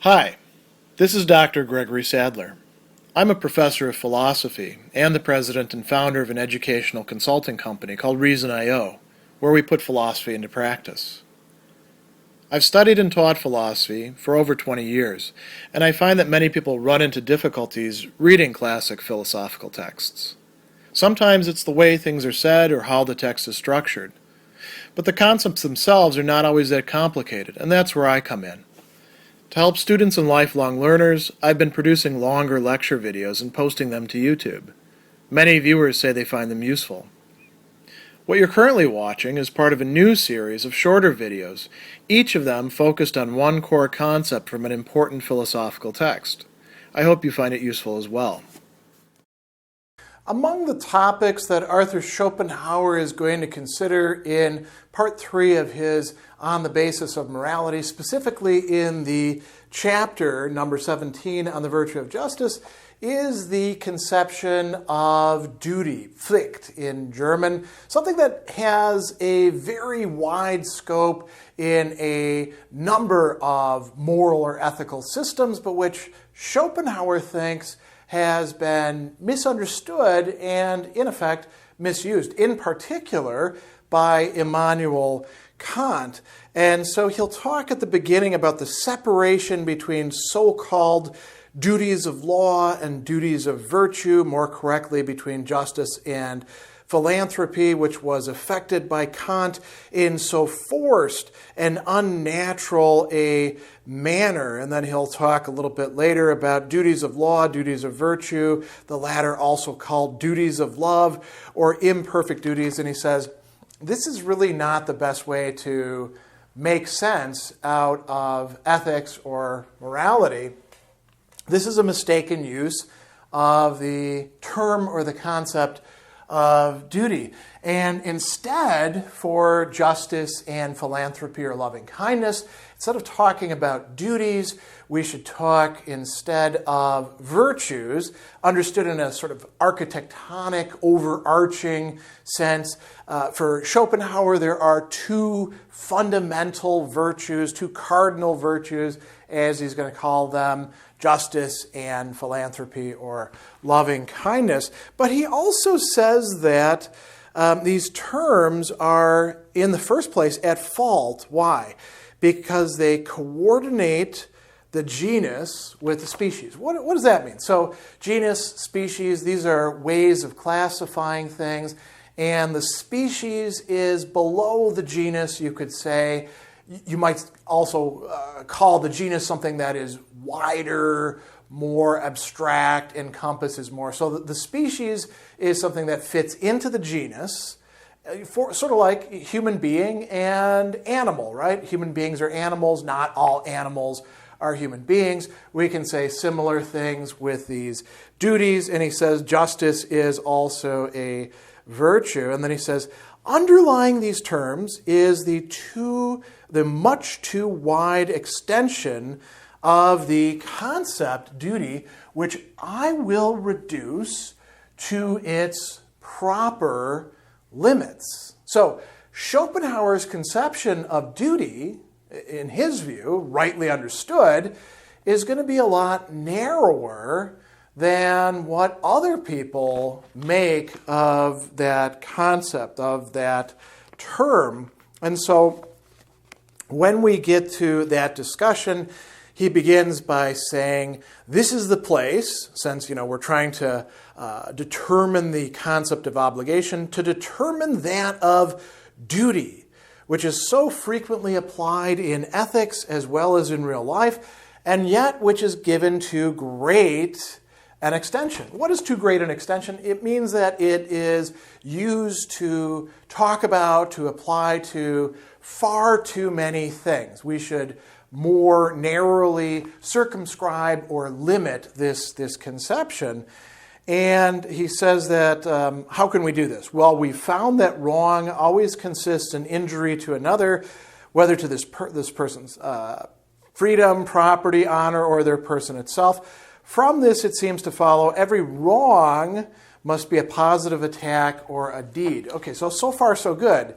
Hi, this is Dr. Gregory Sadler. I'm a professor of philosophy and the president and founder of an educational consulting company called Reason.io, where we put philosophy into practice. I've studied and taught philosophy for over 20 years, and I find that many people run into difficulties reading classic philosophical texts. Sometimes it's the way things are said or how the text is structured. But the concepts themselves are not always that complicated, and that's where I come in. To help students and lifelong learners, I've been producing longer lecture videos and posting them to YouTube. Many viewers say they find them useful. What you're currently watching is part of a new series of shorter videos, each of them focused on one core concept from an important philosophical text. I hope you find it useful as well. Among the topics that Arthur Schopenhauer is going to consider in part 3 of his On the Basis of Morality, specifically in the chapter number 17 on the virtue of justice, is the conception of duty, Pflicht in German, something that has a very wide scope in a number of moral or ethical systems, but which Schopenhauer thinks has been misunderstood and, in effect, misused, in particular by Immanuel Kant. And so he'll talk at the beginning about the separation between so-called duties of law and duties of virtue, more correctly between justice and philanthropy, which was affected by Kant in so forced and unnatural a manner. And then he'll talk a little bit later about duties of law, duties of virtue, the latter also called duties of love or imperfect duties. And he says, this is really not the best way to make sense out of ethics or morality. This is a mistaken use of the term or the concept of duty. And instead, for justice and philanthropy or loving kindness, instead of talking about duties, we should talk instead of virtues, understood in a sort of architectonic, overarching sense. For Schopenhauer, there are two fundamental virtues, two cardinal virtues, as he's going to call them, justice and philanthropy or loving kindness. But he also says that these terms are, in the first place, at fault. Why? Because they coordinate the genus with the species. What does that mean? So genus, species, these are ways of classifying things, and the species is below the genus, you could say. You might also call the genus something that is wider, more abstract, encompasses more. So the species is something that fits into the genus, sort of like human being and animal, right? Human beings are animals. Not all animals are human beings. We can say similar things with these duties. And he says justice is also a virtue. And then he says, underlying these terms is the much too wide extension of the concept duty, which I will reduce to its proper limits. So Schopenhauer's conception of duty, in his view, rightly understood, is going to be a lot narrower than what other people make of that concept, of that term. And so when we get to that discussion, he begins by saying, this is the place, since we're trying to determine the concept of obligation, to determine that of duty, which is so frequently applied in ethics as well as in real life, and yet which is given too great an extension. What is too great an extension? It means that it is used to talk about, to apply to far too many things. We should more narrowly circumscribe or limit this conception. And he says that, how can we do this? Well, we found that wrong always consists in injury to another, whether to this person's freedom, property, honor, or their person itself. From this, it seems to follow every wrong must be a positive attack or a deed. Okay, so far so good.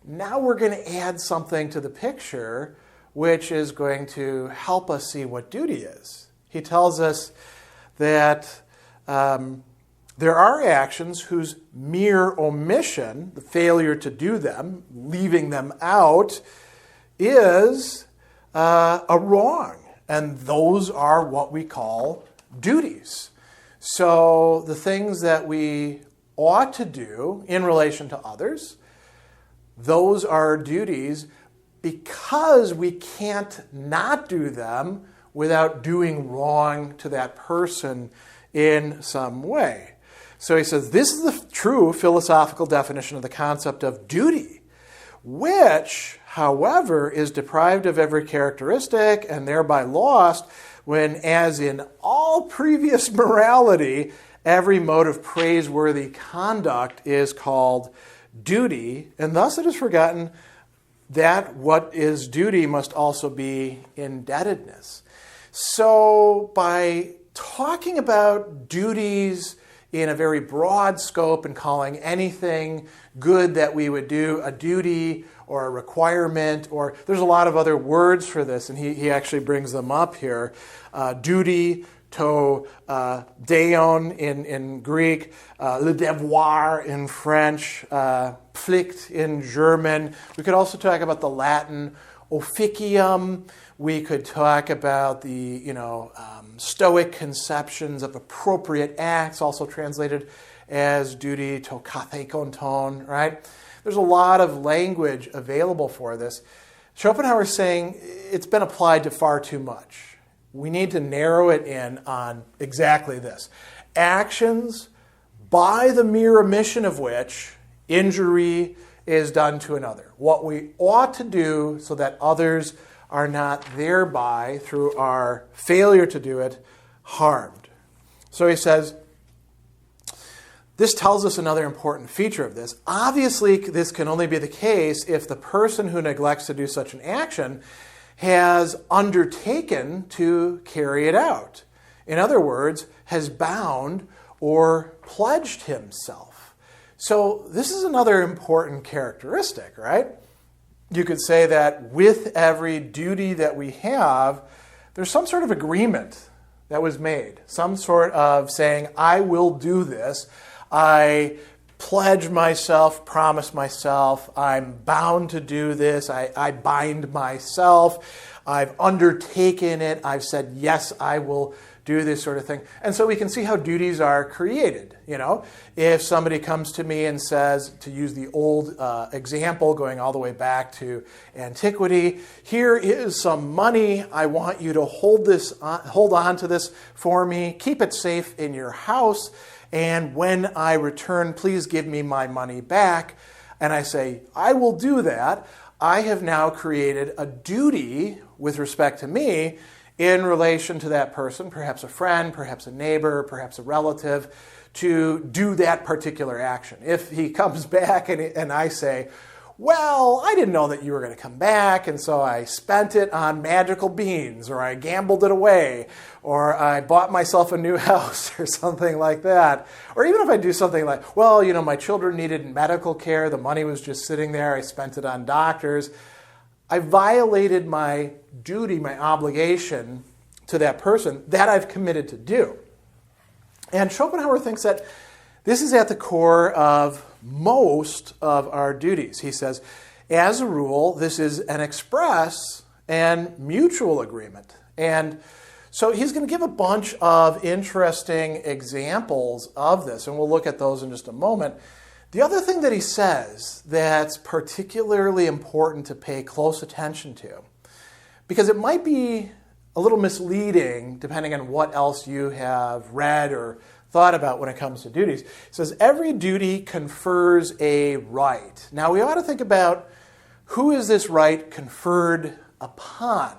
Now we're going to add something to the picture, which is going to help us see what duty is. He tells us that there are actions whose mere omission, the failure to do them, leaving them out, is a wrong. And those are what we call duties. So the things that we ought to do in relation to others, those are duties because we can't not do them without doing wrong to that person in some way. So he says, this is the true philosophical definition of the concept of duty, which, however, is deprived of every characteristic and thereby lost when, as in all previous morality, every mode of praiseworthy conduct is called duty, and thus it is forgotten that what is duty must also be indebtedness. So by talking about duties in a very broad scope and calling anything good that we would do a duty or a requirement, or there's a lot of other words for this, and he actually brings them up here. Duty, to deon in Greek, le devoir in French, Pflicht in German. We could also talk about the Latin officium. We could talk about the Stoic conceptions of appropriate acts, also translated as duty, to kathekonton, right? There's a lot of language available for this. Schopenhauer is saying it's been applied to far too much. We need to narrow it in on exactly this. Actions by the mere omission of which injury is done to another. What we ought to do so that others are not thereby, through our failure to do it, harmed. So he says, this tells us another important feature of this. Obviously, this can only be the case if the person who neglects to do such an action has undertaken to carry it out. In other words, has bound or pledged himself. So this is another important characteristic, right? You could say that with every duty that we have, there's some sort of agreement that was made, some sort of saying, I will do this. I pledge myself, promise myself, I'm bound to do this, I bind myself, I've undertaken it, I've said, yes, I will do this sort of thing. And so we can see how duties are created. If somebody comes to me and says, to use the old example going all the way back to antiquity, here is some money, I want you to hold on to this for me, keep it safe in your house, and when I return, please give me my money back. And I say, I will do that. I have now created a duty with respect to me in relation to that person, perhaps a friend, perhaps a neighbor, perhaps a relative, to do that particular action. If he comes back and I say, well, I didn't know that you were going to come back, and so I spent it on magical beans, or I gambled it away, or I bought myself a new house, or something like that. Or even if I do something like, well, my children needed medical care, the money was just sitting there, I spent it on doctors. I violated my duty, my obligation to that person that I've committed to do. And Schopenhauer thinks that this is at the core of most of our duties. He says, as a rule, this is an express and mutual agreement. And so he's going to give a bunch of interesting examples of this, and we'll look at those in just a moment. The other thing that he says that's particularly important to pay close attention to, because it might be a little misleading depending on what else you have read or thought about when it comes to duties. It says every duty confers a right. Now we ought to think about who is this right conferred upon.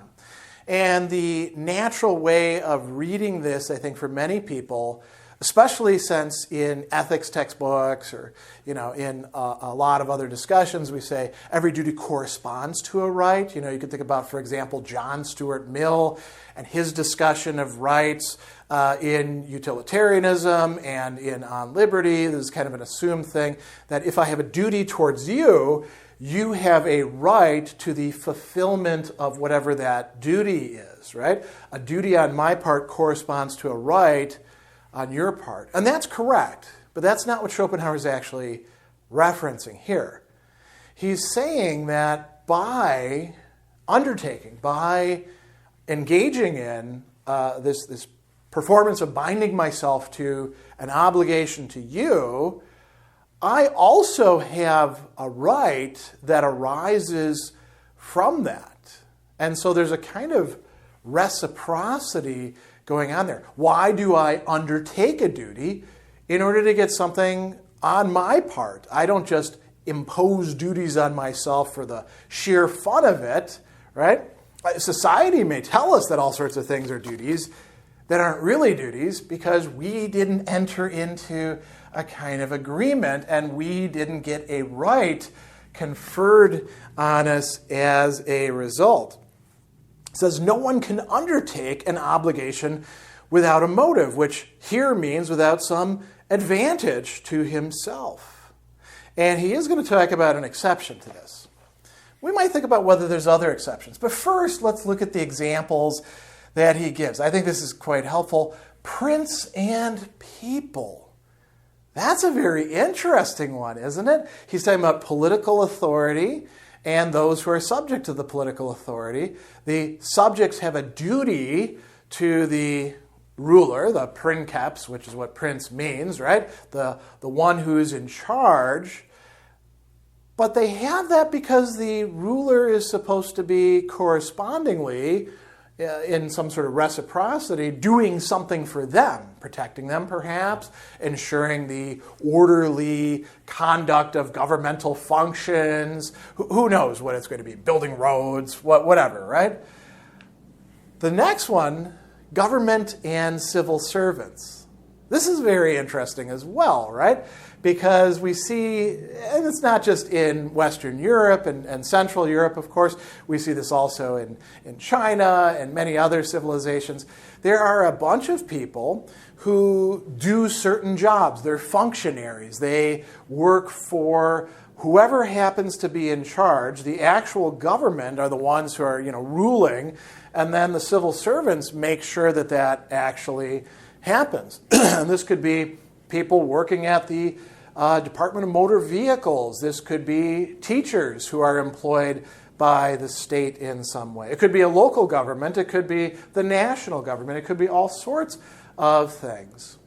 And the natural way of reading this, I think, for many people, especially since in ethics textbooks or in a lot of other discussions, we say every duty corresponds to a right. You can think about, for example, John Stuart Mill and his discussion of rights in utilitarianism and in On Liberty. This is kind of an assumed thing that if I have a duty towards you, you have a right to the fulfillment of whatever that duty is, right? A duty on my part corresponds to a right on your part. And that's correct, but that's not what Schopenhauer is actually referencing here. He's saying that by undertaking, by engaging in this performance of binding myself to an obligation to you, I also have a right that arises from that. And so there's a kind of reciprocity going on there. Why do I undertake a duty? In order to get something on my part. I don't just impose duties on myself for the sheer fun of it, right? Society may tell us that all sorts of things are duties that aren't really duties because we didn't enter into a kind of agreement and we didn't get a right conferred on us as a result. It says no one can undertake an obligation without a motive, which here means without some advantage to himself. And he is going to talk about an exception to this. We might think about whether there's other exceptions. But first, let's look at the examples that he gives. I think this is quite helpful. Prince and people. That's a very interesting one, isn't it? He's talking about political authority and those who are subject to the political authority. The subjects have a duty to the ruler, the princeps, which is what prince means, right? The one who's in charge. But they have that because the ruler is supposed to be correspondingly, in some sort of reciprocity, doing something for them, protecting them perhaps, ensuring the orderly conduct of governmental functions. Who knows what it's going to be? Building roads, whatever, right? The next one, government and civil servants. This is very interesting as well, right? Because we see, and it's not just in Western Europe and Central Europe, of course, we see this also in China and many other civilizations. There are a bunch of people who do certain jobs. They're functionaries. They work for whoever happens to be in charge. The actual government are the ones who are, ruling, and then the civil servants make sure that that actually happens. And this could be people working at the Department of Motor Vehicles. This could be teachers who are employed by the state in some way. It could be a local government. It could be the national government. It could be all sorts of things.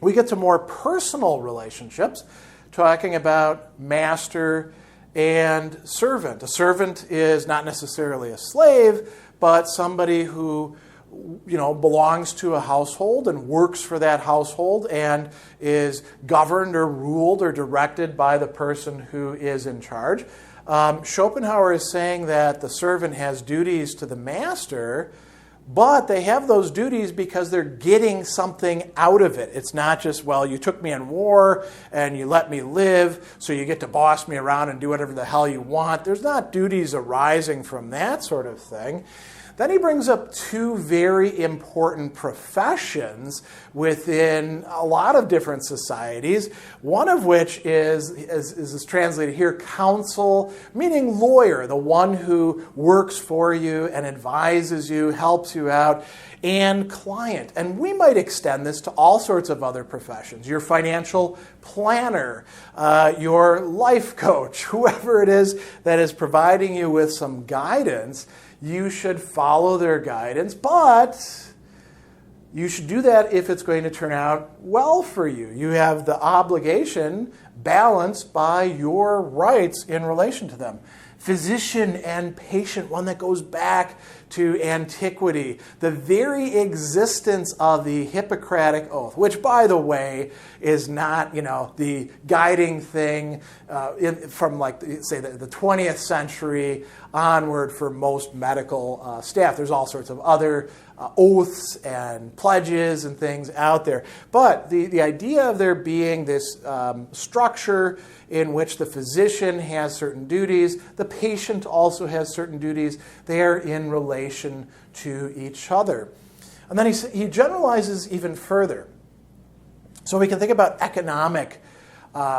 We get to more personal relationships, talking about master and servant. A servant is not necessarily a slave, but somebody who belongs to a household and works for that household and is governed or ruled or directed by the person who is in charge. Schopenhauer is saying that the servant has duties to the master, but they have those duties because they're getting something out of it. It's not just, you took me in war and you let me live, so you get to boss me around and do whatever the hell you want. There's not duties arising from that sort of thing. Then he brings up two very important professions within a lot of different societies, one of which is translated here, counsel, meaning lawyer, the one who works for you and advises you, helps you out, and client. And we might extend this to all sorts of other professions. Your financial planner, your life coach, whoever it is that is providing you with some guidance. You should follow their guidance, but you should do that if it's going to turn out well for you. You have the obligation balanced by your rights in relation to them. Physician and patient, one that goes back to antiquity. The very existence of the Hippocratic Oath, which, by the way, is not, the guiding thing from, say, the 20th century onward for most medical staff. There's all sorts of other oaths and pledges and things out there. But the idea of there being this structure in which the physician has certain duties, the patient also has certain duties, they're in relation to each other. And then he generalizes even further. So we can think about economic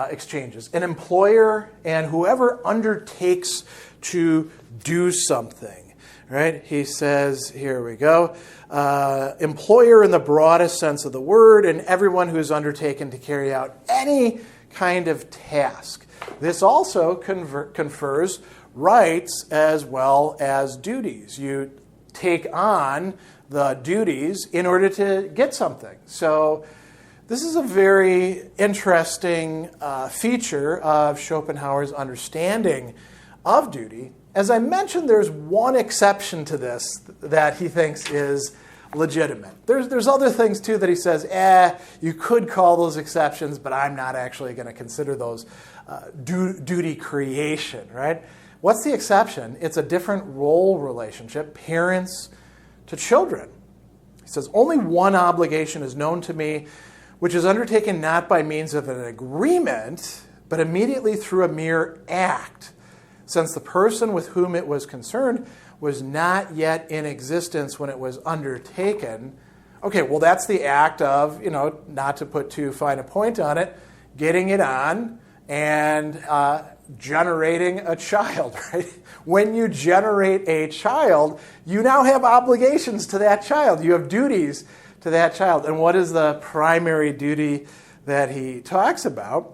exchanges. An employer and whoever undertakes to do something, right? He says, here we go, employer in the broadest sense of the word, and everyone who is undertaken to carry out any kind of task. This also confers rights as well as duties. You take on the duties in order to get something. So this is a very interesting feature of Schopenhauer's understanding of duty. As I mentioned, there's one exception to this that he thinks is legitimate. There's other things, too, that he says, you could call those exceptions, but I'm not actually going to consider those duty creation, right? What's the exception? It's a different role relationship, parents to children. He says, only one obligation is known to me, which is undertaken not by means of an agreement, but immediately through a mere act, since the person with whom it was concerned was not yet in existence when it was undertaken. Okay, well, that's the act of, not to put too fine a point on it, getting it on and generating a child, right? When you generate a child, you now have obligations to that child. You have duties to that child. And what is the primary duty that he talks about?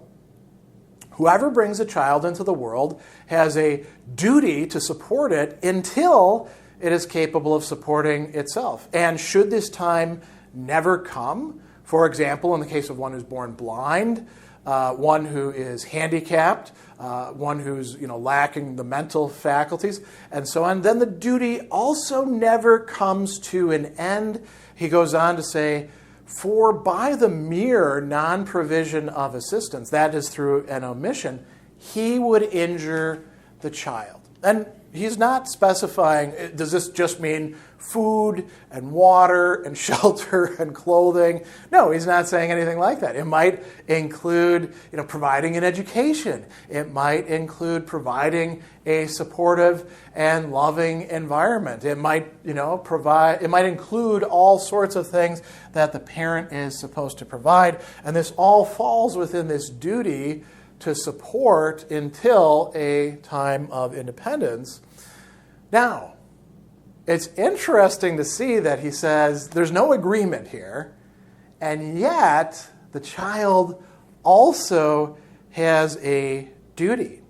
Whoever brings a child into the world has a duty to support it until it is capable of supporting itself. And should this time never come, for example, in the case of one who's born blind, one who is handicapped, one who's lacking the mental faculties, and so on, then the duty also never comes to an end. He goes on to say, for by the mere non-provision of assistance, that is through an omission, he would injure the child. And he's not specifying, does this just mean food and water and shelter and clothing? No, he's not saying anything like that. It might include, providing an education. It might include providing a supportive and loving environment. It might, it might include all sorts of things that the parent is supposed to provide. And this all falls within this duty to support until a time of independence. Now, it's interesting to see that he says there's no agreement here, and yet the child also has a duty.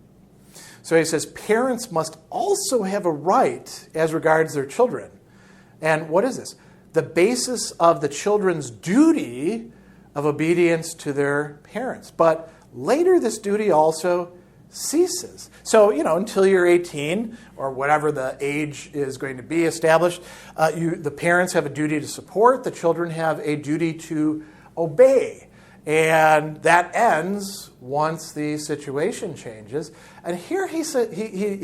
So he says parents must also have a right as regards their children. And what is this? The basis of the children's duty of obedience to their parents. But later this duty also ceases. So, until you're 18 or whatever the age is going to be established, the parents have a duty to support, the children have a duty to obey. And that ends once the situation changes. And here he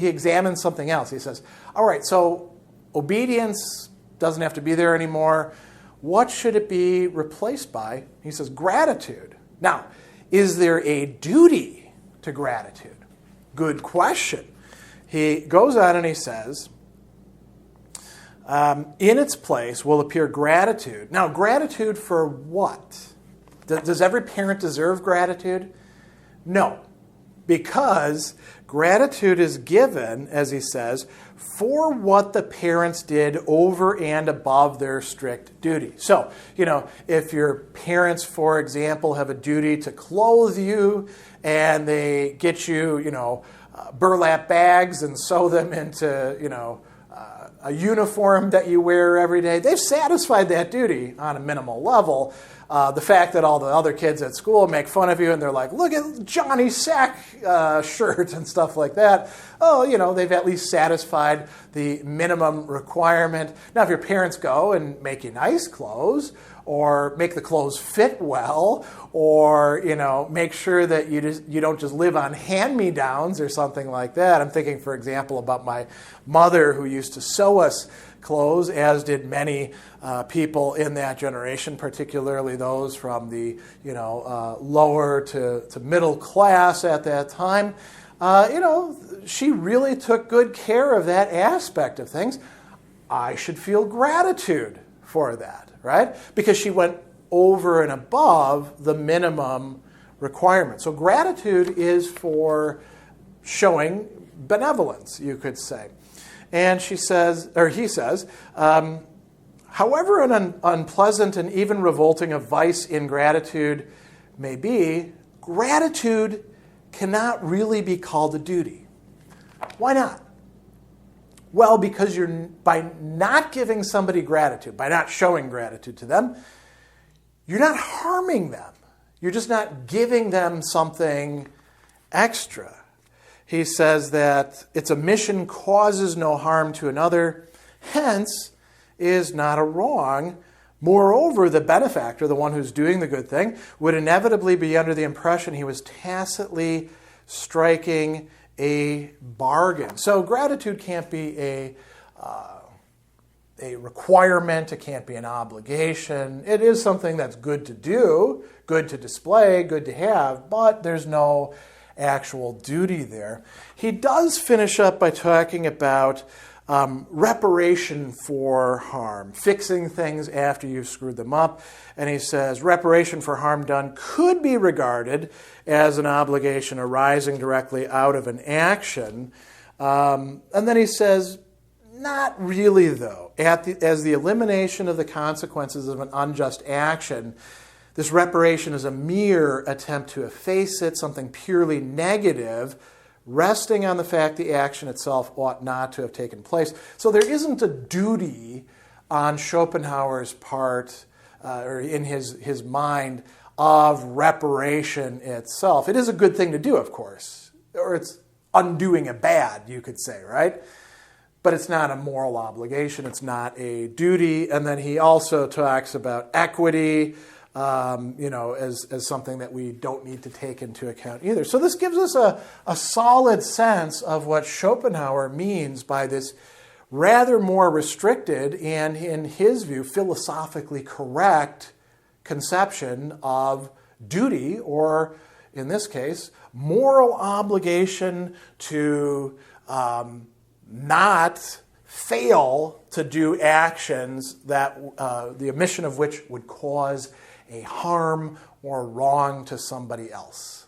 examines something else. He says, all right, so obedience doesn't have to be there anymore. What should it be replaced by? He says, gratitude. Now, is there a duty to gratitude? Good question. He goes on and he says, in its place will appear gratitude. Now, gratitude for what? Does every parent deserve gratitude? No, because gratitude is given, as he says, for what the parents did over and above their strict duty. So, if your parents, for example, have a duty to clothe you and they get you, burlap bags and sew them into, a uniform that you wear every day, they've satisfied that duty on a minimal level. The fact that all the other kids at school make fun of you and they're like, look at Johnny's sack shirt and stuff like that. Oh, they've at least satisfied the minimum requirement. Now, if your parents go and make you nice clothes or make the clothes fit well or, make sure that you don't just live on hand-me-downs or something like that. I'm thinking, for example, about my mother who used to sew us clothes, as did many people in that generation, particularly those from the lower to middle class at that time. She really took good care of that aspect of things. I should feel gratitude for that, right? Because she went over and above the minimum requirement. So gratitude is for showing benevolence, you could say. And he says, however unpleasant and even revolting a vice ingratitude may be, gratitude cannot really be called a duty. Why not? Well, because by not giving somebody gratitude, by not showing gratitude to them, you're not harming them. You're just not giving them something extra. He says that its omission causes no harm to another, hence is not a wrong. Moreover, the benefactor, the one who's doing the good thing, would inevitably be under the impression he was tacitly striking a bargain. So gratitude can't be a requirement. It can't be an obligation. It is something that's good to do, good to display, good to have, but there's no actual duty there. He does finish up by talking about reparation for harm, fixing things after you've screwed them up. And he says, reparation for harm done could be regarded as an obligation arising directly out of an action. And then he says, not really, though. As the elimination of the consequences of an unjust action, this reparation is a mere attempt to efface it, something purely negative, resting on the fact the action itself ought not to have taken place. So there isn't a duty on Schopenhauer's part, or in his mind, of reparation itself. It is a good thing to do, of course, or it's undoing a bad, you could say, right? But it's not a moral obligation. It's not a duty. And then he also talks about equity, as something that we don't need to take into account either. So this gives us a solid sense of what Schopenhauer means by this rather more restricted and, in his view, philosophically correct conception of duty, or, in this case, moral obligation to not fail to do actions that the omission of which would cause a harm or wrong to somebody else.